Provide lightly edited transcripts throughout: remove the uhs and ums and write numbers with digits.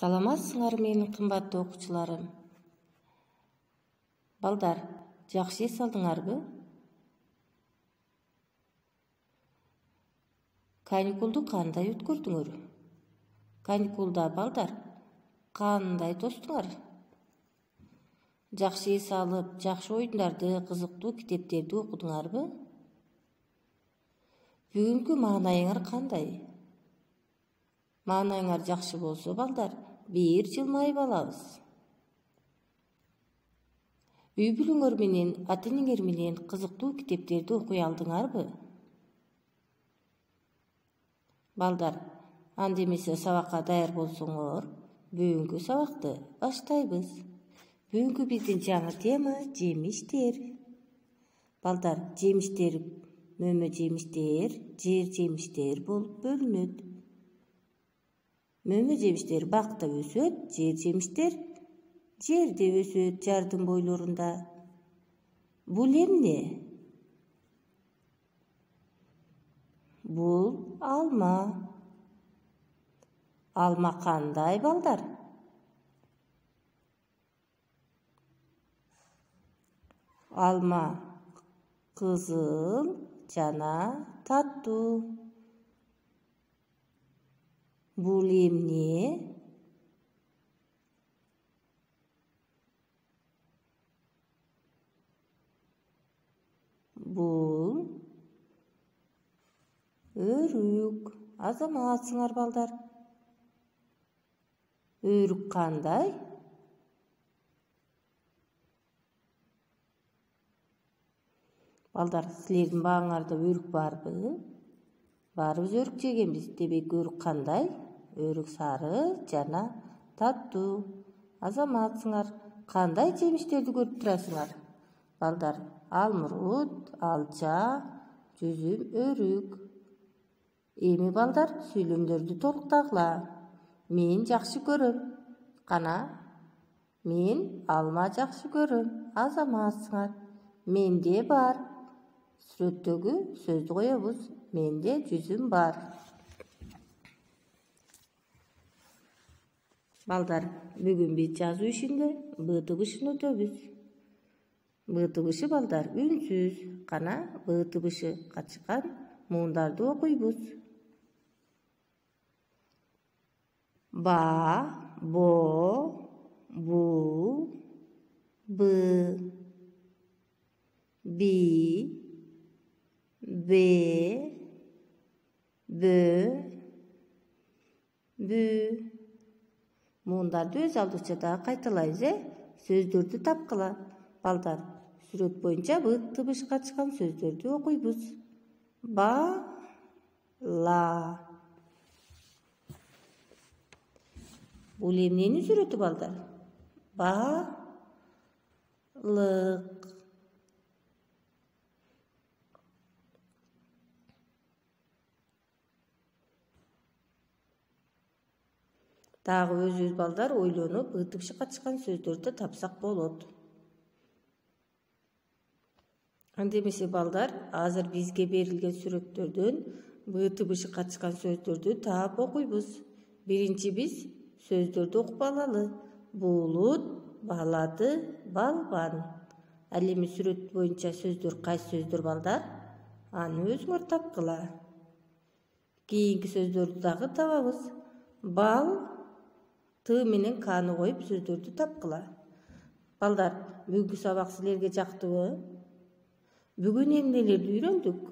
Саламатсыңар менин кымбаттуу окуучуларым. Балдар, жакшы эс алдыңарбы? Каникулду кандай өткөрдүңөр? Каникулда балдар, кандай тостуңар? Жакшы эс алып, жакшы оюндарды, кызыктуу китептерди окудуңарбы? Бүгүнкү маанайыңар кандай? Маанайыңар жакшы болсо балдар, бир жылмайып алабыз. Үй бүлөңөр менен, ата-энеңер менен кызыктуу китептерди окуй алдыңарбы? Балдар, анда эмесе сабакка даяр болсоңор, бүгүнкү сабакты баштайбыз. Бүгүнкү биздин жаңы тема жемиштер. Балдар, жемиштер, мөмө жемиштер, жер жемиштер болуп бөлүнөт. Мөмө жемиштер бакта өсөт, жер жемиштер жерде өсөт, жардын бойлорунда. Бул эмне? Бул алма. Алма кандай, балдар? Алма кызыл жана таттуу. Бул эмне? Бул өрүк. Азаматсыңар балдар. Өрүк кандай? Балдар, силердин багыңарда өрүк барбы? Баарыбыз өрүк жегенбиз. Демек өрүк кандай? Өрүк сары жана таттуу. Азаматсыңар. Кандай жемиштерди көрүп турасыңар? Балдар, алмурут, алча, жүзүм, өрүк. Эми балдар, сүйлөмдөрдү толуктагыла. Мен жакшы көрөм. Кана, мен алма жакшы көрөм. Азаматсыңар. Менде бар. Сүрөттөгү сөздү коебуз. Менде жүзүм бар. Балдар, бүгүн биз жазуу ишинде Б тыбышын өтөбүз. Б тыбышы балдар үнсүз. Кана Б тыбышы качкан муундарды окуйбуз. Ба, бо, бу, бы, би, бе, бө, бүү. Муундарды өз алдыча дагы кайталайбыз, сөздөрдү тапкыла. Балдар, сүрөт боюнча Б тыбышы качкан сөздөрдү окуйбуз. Ба, ла. Бул эмненин сүрөтү балдар? Балык. Дагы өзүбүз балдар ойлонуп, Б тыбышы качкан сөздөрдү тапсак болот. Анда эмесе балдар, азыр бизге берилген сүрөттөрдөн Б тыбышы качкан сөздөрдү таап окуйбуз. Биринчи биз сөздөрдү окуп алалы. Булут, балады, балбан. Ал эми сүрөт боюнча сөздөр кайсы сөздөр балдар? Аны өзүңөр тапкыла. Кийинки сөздөрдү дагы табабыз. Бал, Т менен Кны коюп сөздөрдү тапкыла. Балдар, бүгүнкү сабак силерге жактыбы? Бүгүн эмнелерди үйрөндүк?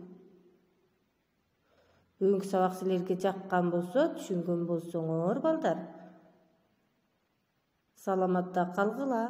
Бүгүнкү сабак силерге жаккан болсо, түшүнгөн болсоңор балдар, саламатта калгыла.